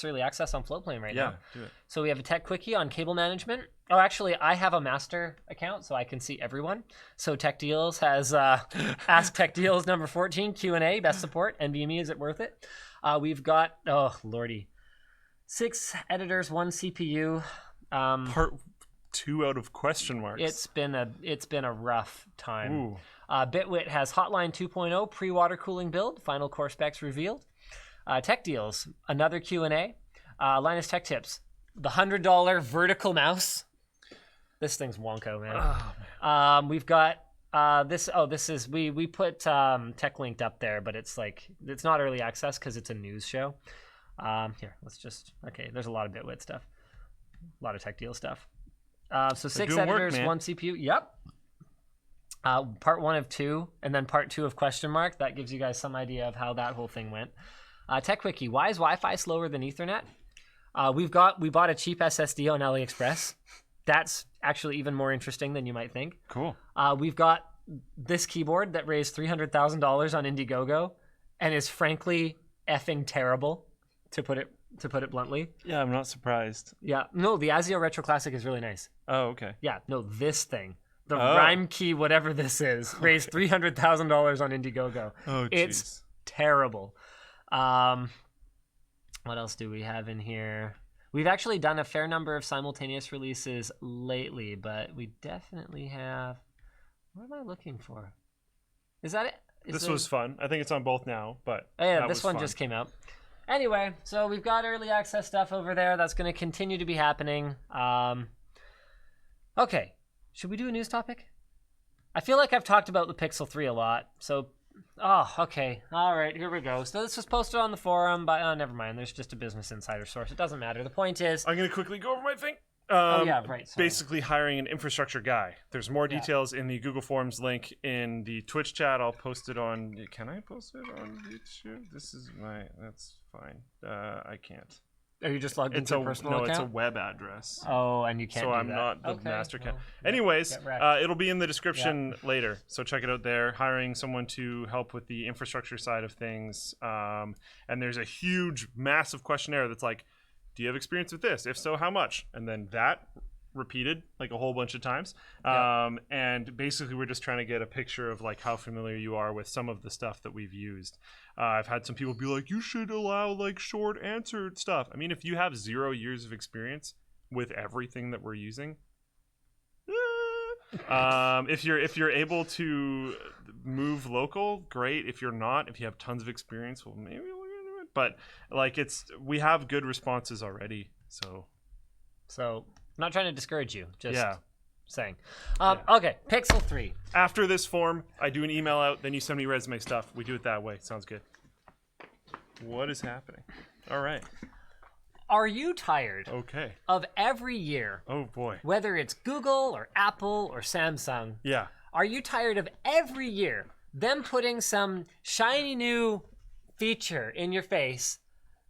early access on Floatplane right now. Yeah, do it. So we have a Tech Quickie on cable management. Oh, actually, I have a master account, so I can see everyone. So Tech Deals has Ask Tech Deals number 14, Q&A, best support, NVMe, is it worth it? We've got, oh, lordy, 6 editors, 1 CPU. Part 2 out of question marks. It's been a rough time. Ooh. Bitwit has Hotline 2.0 pre-water cooling build, final core specs revealed. Tech Deals, another Q&A. Linus Tech Tips, the $100 vertical mouse. This thing's wonko, man. Oh, man. We've got this is we put Tech Linked up there, but it's not early access because it's a news show. Here, there's a lot of Bitwit stuff, a lot of Tech Deal stuff. So 6 editors, 1 CPU. Yep. Part 1 of 2, and then part 2 of question mark. That gives you guys some idea of how that whole thing went. Tech Quickie, why is Wi-Fi slower than Ethernet? We bought a cheap SSD on AliExpress. That's actually even more interesting than you might think. Cool. We've got this keyboard that raised $300,000 on Indiegogo and is frankly effing terrible, to put it bluntly. Yeah, I'm not surprised. Yeah, no, the ASIO Retro Classic is really nice. Oh, okay. Yeah, no, this thing, the Rhyme Key, whatever this is, raised $300,000 on Indiegogo. Oh, it's terrible. What else do we have in here? We've actually done a fair number of simultaneous releases lately, but we definitely have... What am I looking for? Is that it? This was fun. I think it's on both now, but this one just came out. Anyway, so we've got early access stuff over there. That's going to continue to be happening. Okay, should we do a news topic? I feel like I've talked about the Pixel 3 a lot, so... Oh, okay. All right, here we go. So this was posted on the forum, but never mind. There's just a Business Insider source. It doesn't matter. The point is... I'm going to quickly go over my thing. Right. Sorry. Basically hiring an infrastructure guy. There's more details in the Google Forms link in the Twitch chat. I'll post it on... Can I post it on YouTube? That's fine. I can't. Are you just logged into your personal account? No, it's a web address. Oh, and you can't do that. So I'm not the master account. Well, anyways, it'll be in the description later. So check it out there. Hiring someone to help with the infrastructure side of things. And there's a huge, massive questionnaire that's like, do you have experience with this? If so, how much? And then that repeated like a whole bunch of times. And basically we're just trying to get a picture of like how familiar you are with some of the stuff that we've used. I've had some people be like, you should allow like short answered stuff. I mean, if you have 0 years of experience with everything that we're using, if you're able to move local, great. If you're not, if you have tons of experience, well, maybe we're gonna do it. But like we have good responses already. So I'm not trying to discourage you, just saying. Yeah. Okay, Pixel 3. After this form, I do an email out, then you send me resume stuff. We do it that way. Sounds good. What is happening? All right. Are you tired of every year, oh boy, whether it's Google or Apple or Samsung, are you tired of every year them putting some shiny new feature in your face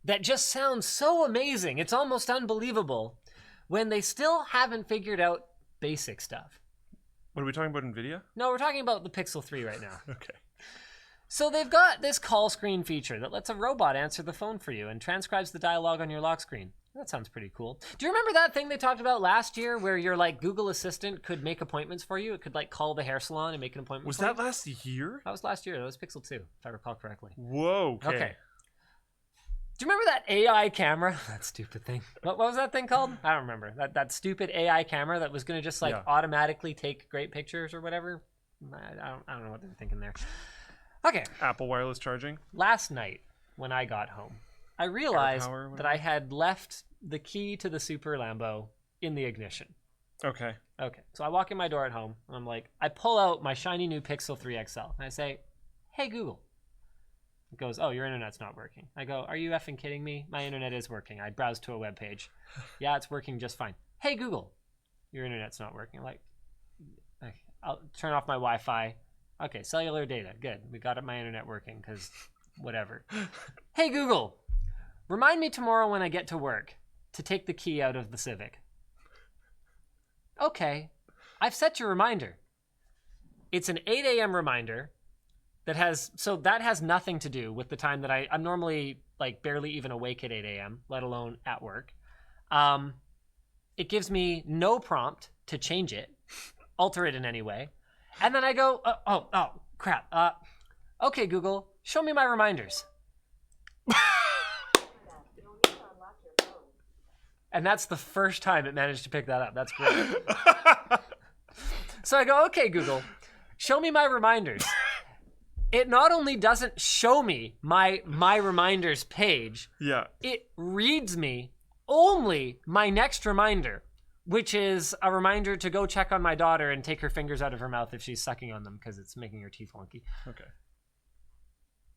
that just sounds so amazing, it's almost unbelievable, when they still haven't figured out basic stuff? What are we talking about, NVIDIA? No, we're talking about the Pixel 3 right now. Okay. So they've got this call screen feature that lets a robot answer the phone for you and transcribes the dialogue on your lock screen. That sounds pretty cool. Do you remember that thing they talked about last year where your like Google Assistant could make appointments for you? It could like call the hair salon and make an appointment Was for you? that last year? That was last year. That was Pixel 2, if I recall correctly. Whoa, Okay. Do you remember that AI camera? That stupid thing. What was that thing called? I don't remember. That stupid AI camera that was going to just like automatically take great pictures or whatever? I don't know what they're thinking there. Okay. Apple wireless charging. Last night, when I got home, I realized that I had left the key to the Super Lambo in the ignition. Okay. So I walk in my door at home, and I'm like, I pull out my shiny new Pixel 3 XL, and I say, hey, Google. It goes, oh, your internet's not working. I go, are you effing kidding me? My internet is working. I browsed to a web page. Yeah, it's working just fine. Hey, Google, your internet's not working. I'm like, I'll turn off my Wi-Fi. Okay, cellular data. Good. We got my internet working because whatever. Hey, Google, remind me tomorrow when I get to work to take the key out of the Civic. Okay, I've set your reminder. It's an 8 a.m. reminder that has nothing to do with the time that I'm normally like barely even awake at 8 a.m., let alone at work. It gives me no prompt to change it, alter it in any way. And then I go, oh, crap. Okay, Google, show me my reminders. And that's the first time it managed to pick that up. That's great. So I go, okay, Google, show me my reminders. It not only doesn't show me my reminders page, it reads me only my next reminder, which is a reminder to go check on my daughter and take her fingers out of her mouth if she's sucking on them because it's making her teeth wonky. Okay.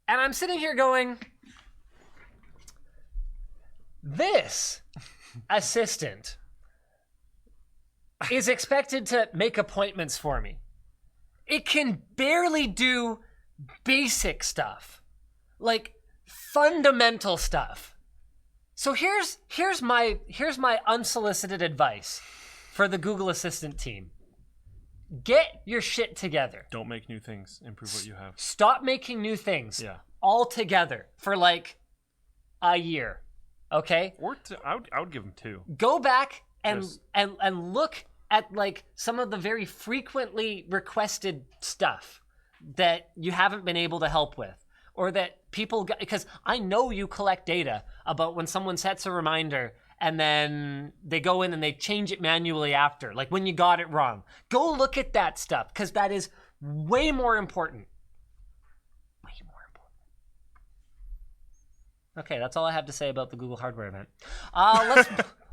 And I'm sitting here going, this assistant is expected to make appointments for me. It can barely do basic stuff, like fundamental stuff. So here's my unsolicited advice for the Google Assistant team. Get your shit together. Don't make new things. Improve what you have. Stop making new things. Altogether for like a year. Okay? I would give them 2. Go back and look at like some of the very frequently requested stuff that you haven't been able to help with. Or that people, because I know you collect data about when someone sets a reminder and then they go in and they change it manually after, like when you got it wrong. Go look at that stuff, because that is way more important. Way more important. Okay, that's all I have to say about the Google hardware event.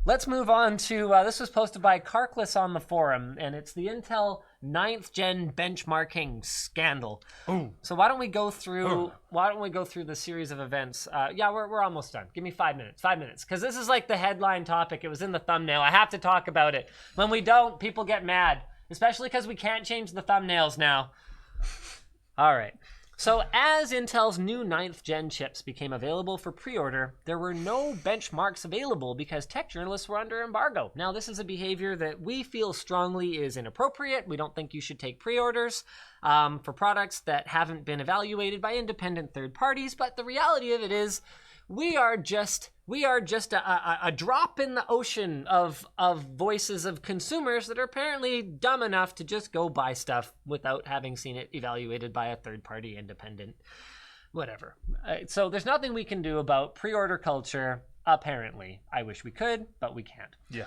Let's move on to, this was posted by Carkless on the forum, and it's the Intel 9th gen benchmarking scandal. Ooh. So why don't we go through the series of events? We're almost done. Give me 5 minutes. 5 minutes. Because this is like the headline topic. It was in the thumbnail. I have to talk about it. When we don't, people get mad. Especially because we can't change the thumbnails now. All right. So as Intel's new 9th gen chips became available for pre-order, there were no benchmarks available because tech journalists were under embargo. Now, this is a behavior that we feel strongly is inappropriate. We don't think you should take pre-orders for products that haven't been evaluated by independent third parties, but the reality of it is we are just a drop in the ocean of voices of consumers that are apparently dumb enough to just go buy stuff without having seen it evaluated by a third-party independent whatever. So there's nothing we can do about pre-order culture, apparently. I wish we could, but we can't. Yeah.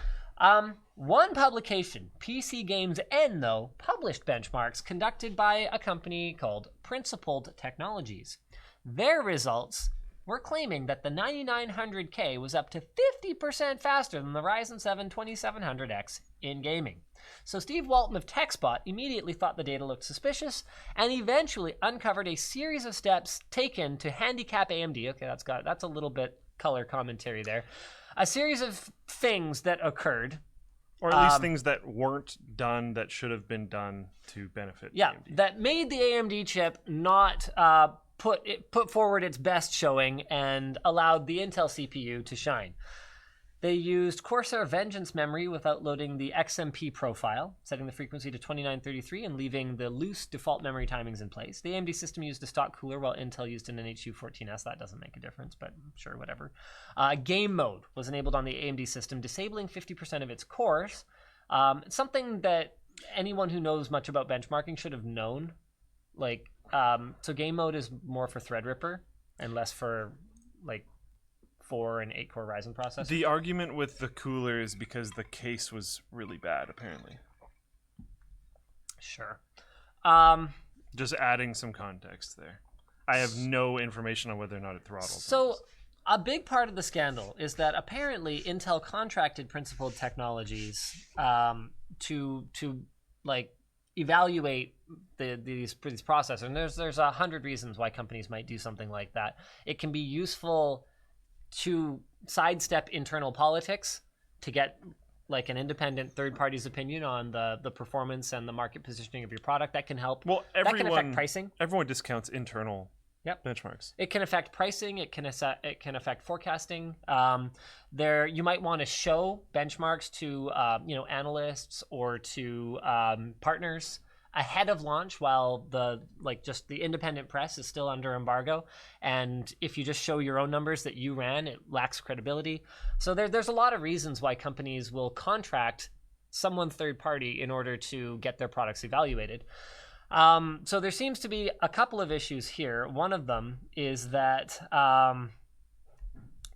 One publication, PC Games N, though, published benchmarks conducted by a company called Principled Technologies. Their results were claiming that the 9900K was up to 50% faster than the Ryzen 7 2700X in gaming. So Steve Walton of TechSpot immediately thought the data looked suspicious and eventually uncovered a series of steps taken to handicap AMD. Okay, that's a little bit color commentary there. A series of things that occurred. Or at least things that weren't done that should have been done to benefit AMD. That made the AMD chip not put forward its best showing and allowed the Intel CPU to shine. They used Corsair Vengeance memory without loading the XMP profile, setting the frequency to 2933 and leaving the loose default memory timings in place. The AMD system used a stock cooler while Intel used an NH214S. That doesn't make a difference, but sure, whatever. Game mode was enabled on the AMD system, disabling 50% of its cores. Something that anyone who knows much about benchmarking should have known. So game mode is more for Threadripper and less for 4 and 8 core Ryzen processors. The argument with the cooler is because the case was really bad, apparently. Sure. Just adding some context there. I have no information on whether or not it throttled. So a big part of the scandal is that apparently Intel contracted Principled Technologies to evaluate these processors. And there's 100 reasons why companies might do something like that. It can be useful to sidestep internal politics to get an independent third party's opinion on the performance and the market positioning of your product. That can help. Well, that can affect pricing. Everyone discounts internal benchmarks. It can affect pricing. It can affect forecasting. You might want to show benchmarks to analysts or to partners ahead of launch while the independent press is still under embargo. And if you just show your own numbers that you ran, it lacks credibility. So there's a lot of reasons why companies will contract someone third party in order to get their products evaluated. So there seems to be a couple of issues here. One of them is that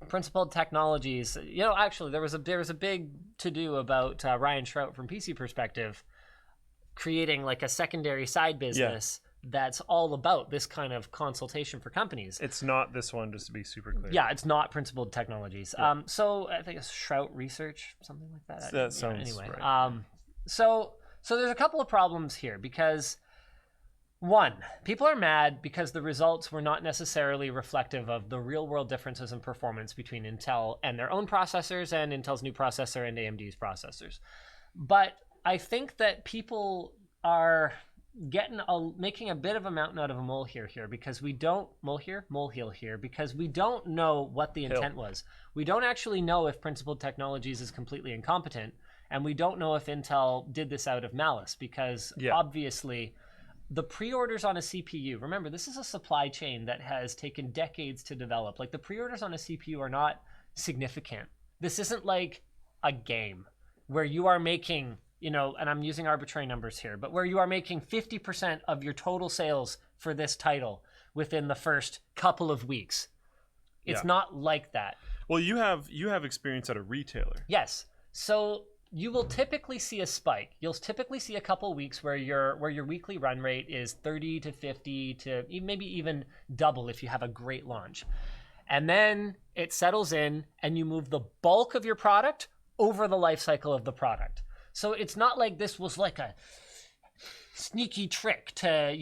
Principled Technologies, actually there was a big to-do about Ryan Shrout from PC Perspective creating a secondary side business that's all about this kind of consultation for companies. It's not this one, just to be super clear. Yeah, it's not Principled Technologies. Yeah. So I think it's Shrout Research, something like that. That sounds anyway. Right. So there's a couple of problems here because, one, people are mad because the results were not necessarily reflective of the real-world differences in performance between Intel and their own processors and Intel's new processor and AMD's processors. But I think that people are making a bit of a mountain out of a molehill here because we don't because we don't know what the intent was. We don't actually know if Principled Technologies is completely incompetent, and we don't know if Intel did this out of malice because obviously the pre-orders on a CPU, remember, this is a supply chain that has taken decades to develop. The pre-orders on a CPU are not significant. This isn't like a game where you are making, and I'm using arbitrary numbers here, but where you are making 50% of your total sales for this title within the first couple of weeks. It's not like that. Well, you have experience at a retailer. Yes. So you will typically see a spike. You'll typically see a couple of weeks where your weekly run rate is 30 to 50 to maybe even double if you have a great launch. And then it settles in and you move the bulk of your product over the life cycle of the product. So it's not like this was like a sneaky trick to,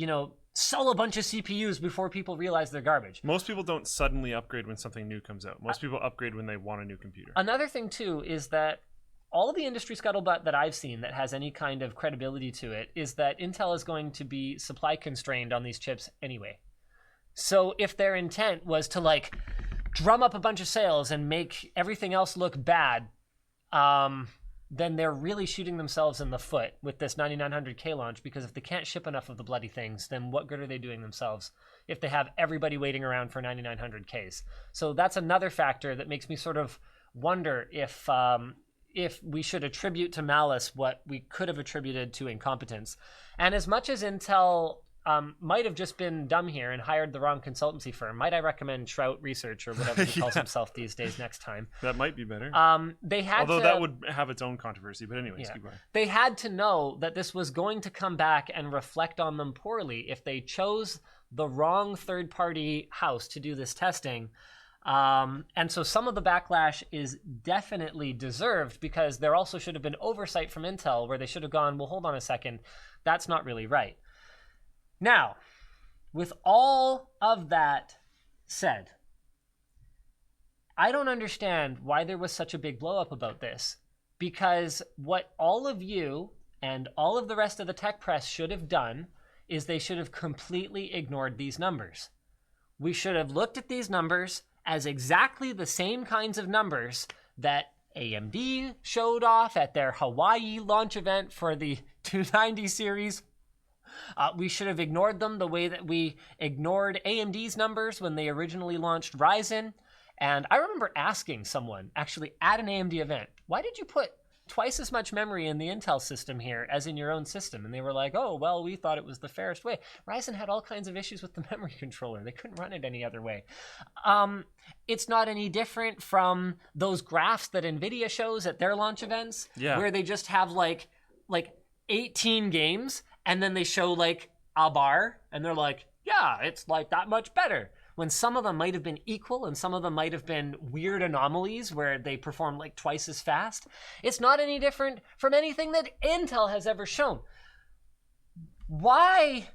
sell a bunch of CPUs before people realize they're garbage. Most people don't suddenly upgrade when something new comes out. Most people upgrade when they want a new computer. Another thing, too, is that all the industry scuttlebutt that I've seen that has any kind of credibility to it is that Intel is going to be supply constrained on these chips anyway. So if their intent was to drum up a bunch of sales and make everything else look bad, then they're really shooting themselves in the foot with this 9900K launch, because if they can't ship enough of the bloody things, then what good are they doing themselves if they have everybody waiting around for 9900Ks. So that's another factor that makes me sort of wonder if we should attribute to malice what we could have attributed to incompetence. And as much as Intel might have just been dumb here and hired the wrong consultancy firm, might I recommend Trout Research or whatever he calls himself these days next time? That might be better. Although that would have its own controversy, but anyways, keep going. They had to know that this was going to come back and reflect on them poorly if they chose the wrong third-party house to do this testing. And so some of the backlash is definitely deserved, because there also should have been oversight from Intel where they should have gone, well, hold on a second, that's not really right. Now, with all of that said, I don't understand why there was such a big blow-up about this, because what all of you and all of the rest of the tech press should have done is they should have completely ignored these numbers. We should have looked at these numbers as exactly the same kinds of numbers that AMD showed off at their Hawaii launch event for the 290 series. We should have ignored them the way that we ignored AMD's numbers when they originally launched Ryzen. And I remember asking someone, actually at an AMD event, why did you put twice as much memory in the Intel system here as in your own system? And they were like, oh, well, we thought it was the fairest way. Ryzen had all kinds of issues with the memory controller. They couldn't run it any other way. It's not any different from those graphs that NVIDIA shows at their launch events, where they just have like 18 games, and then they show like a bar, and they're like, yeah, it's like that much better. When some of them might have been equal and some of them might have been weird anomalies where they perform like twice as fast. It's not any different from anything that Intel has ever shown. Why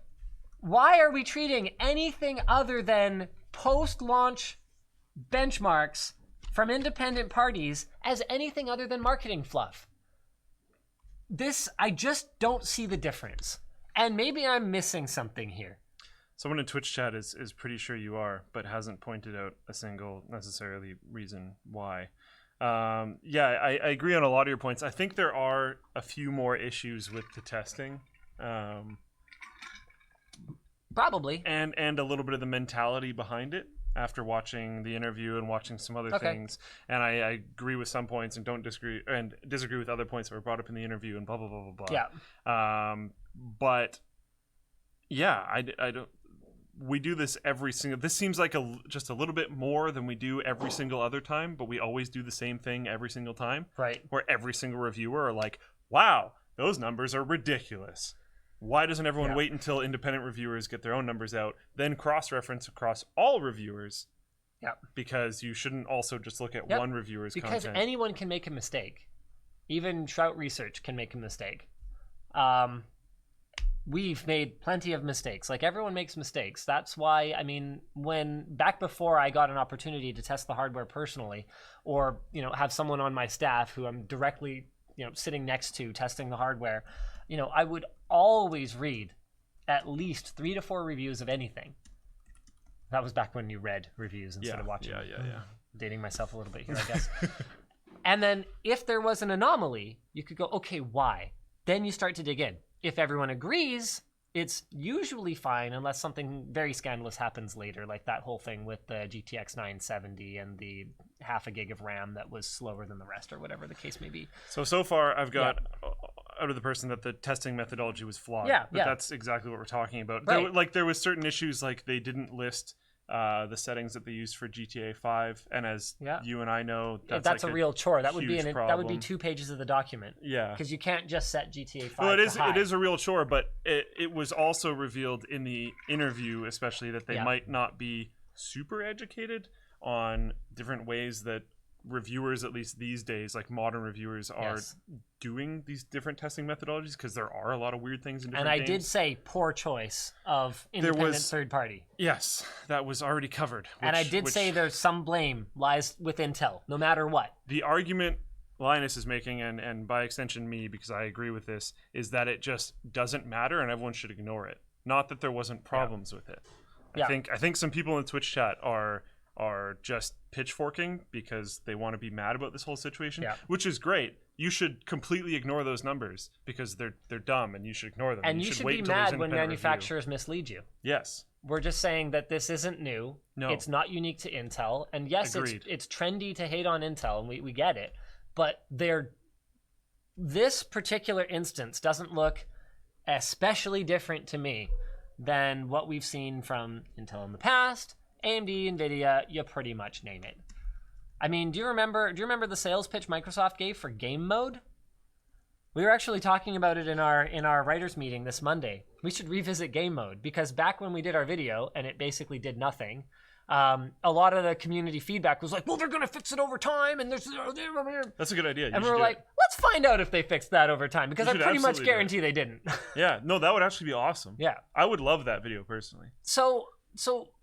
are we treating anything other than post-launch benchmarks from independent parties as anything other than marketing fluff? I just don't see the difference. And maybe I'm missing something here. Someone in Twitch chat is pretty sure you are, but hasn't pointed out a single necessarily reason why. I agree on a lot of your points. I think there are a few more issues with the testing. Probably. And a little bit of the mentality behind it after watching the interview and watching some other things. And I agree with some points and disagree with other points that were brought up in the interview and blah, blah, blah, blah, blah. Yeah. But yeah, I don't. We do this every single. This seems like just a little bit more than we do every single other time, but we always do the same thing every single time. Right. Where every single reviewer are like, "Wow, those numbers are ridiculous. Why doesn't everyone wait until independent reviewers get their own numbers out, then cross-reference across all reviewers?" Yeah. Because you shouldn't also just look at one reviewer's content. Because anyone can make a mistake. Even Trout Research can make a mistake. We've made plenty of mistakes. Like, everyone makes mistakes. That's why, I mean, back before I got an opportunity to test the hardware personally, or, have someone on my staff who I'm directly, sitting next to testing the hardware, I would always read at least 3 to 4 reviews of anything. That was back when you read reviews instead of watching. Yeah. Dating myself a little bit here, I guess. And then if there was an anomaly, you could go, okay, why? Then you start to dig in. If everyone agrees, it's usually fine unless something very scandalous happens later, like that whole thing with the GTX 970 and the half a gig of RAM that was slower than the rest, or whatever the case may be. So far, I've got out of the person that the testing methodology was flawed. But that's exactly what we're talking about. Right. There was certain issues, like they didn't list the settings that they used for GTA 5, and as you and I know, that's a real chore. That would be problem. that would be 2 pages of the document. Yeah, because you can't just set GTA 5. Well, it to is a real chore, but it was also revealed in the interview, especially that they might not be super educated on different ways that reviewers, at least these days, like modern reviewers, are doing these different testing methodologies, because there are a lot of weird things in different games. And I did say poor choice of independent third party. Yes, that was already covered. And I did say there's some blame lies with Intel, no matter what. The argument Linus is making, and by extension me, because I agree with this, is that it just doesn't matter and everyone should ignore it. Not that there wasn't problems with it. I think some people in the Twitch chat are just pitchforking because they want to be mad about this whole situation, which is great. you should completely ignore those numbers because they're dumb and you should ignore them. And you should be mad when manufacturers mislead you. Yes. We're just saying that this isn't new. No. It's not unique to Intel. And yes, Agreed. it's trendy to hate on Intel, and we get it. But this particular instance doesn't look especially different to me than what we've seen from Intel in the past. AMD, NVIDIA, you pretty much name it. I mean, do you remember the sales pitch Microsoft gave for game mode? We were actually talking about it in our writers meeting this Monday. We should revisit game mode because back when we did our video and it basically did nothing, a lot of the community feedback was like, well, they're going to fix it over time. And there's... That's a good idea. And we were like, let's find out if they fixed that over time because I pretty much guarantee they didn't. Yeah, no, that would actually be awesome. Yeah. I would love that video personally. So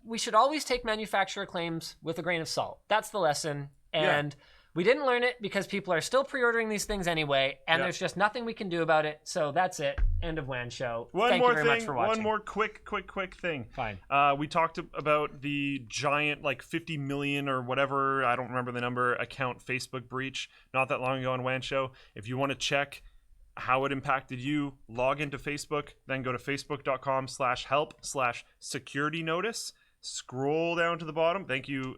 we should always take manufacturer claims with a grain of salt. That's the lesson. And we didn't learn it because people are still pre-ordering these things anyway, and there's just nothing we can do about it. So that's it. End of WAN show. Thank you very much for watching. One more quick thing. Fine. We talked about the giant, like 50 million or whatever, I don't remember the number, account Facebook breach not that long ago on WAN show. If you want to check how it impacted you, log into Facebook, then go to facebook.com/help/security notice. Scroll down to the bottom. Thank you,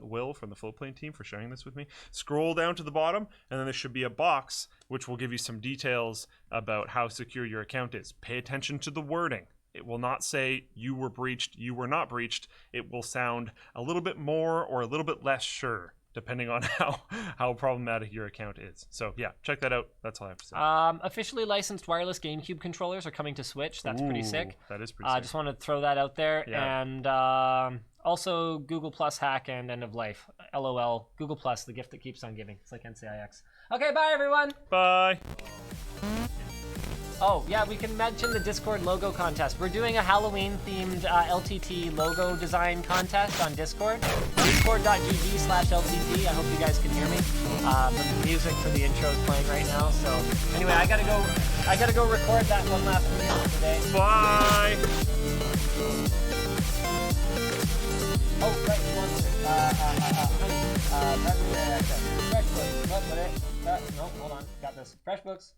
Will from the Floatplane team for sharing this with me. Scroll down to the bottom, and then there should be a box which will give you some details about how secure your account is. Pay attention to the wording. It will not say you were breached, you were not breached. It will sound a little bit more or a little bit less sure, depending on how problematic your account is. So yeah, check that out. That's all I have to say. Officially licensed wireless GameCube controllers are coming to Switch. That's pretty sick. That is pretty sick. I just want to throw that out there. Yeah. And also Google Plus hack and end of life. LOL. Google Plus, the gift that keeps on giving. It's like NCIX. Okay, bye everyone. Bye. Oh, yeah, we can mention the Discord logo contest. We're doing a Halloween-themed LTT logo design contest on Discord. Discord.gg/LTT. I hope you guys can hear me. The music for the intro is playing right now. So anyway, I gotta go record that one last video today. Bye. Oh, right, Freshbooks. No, hold on. Got this. Freshbooks.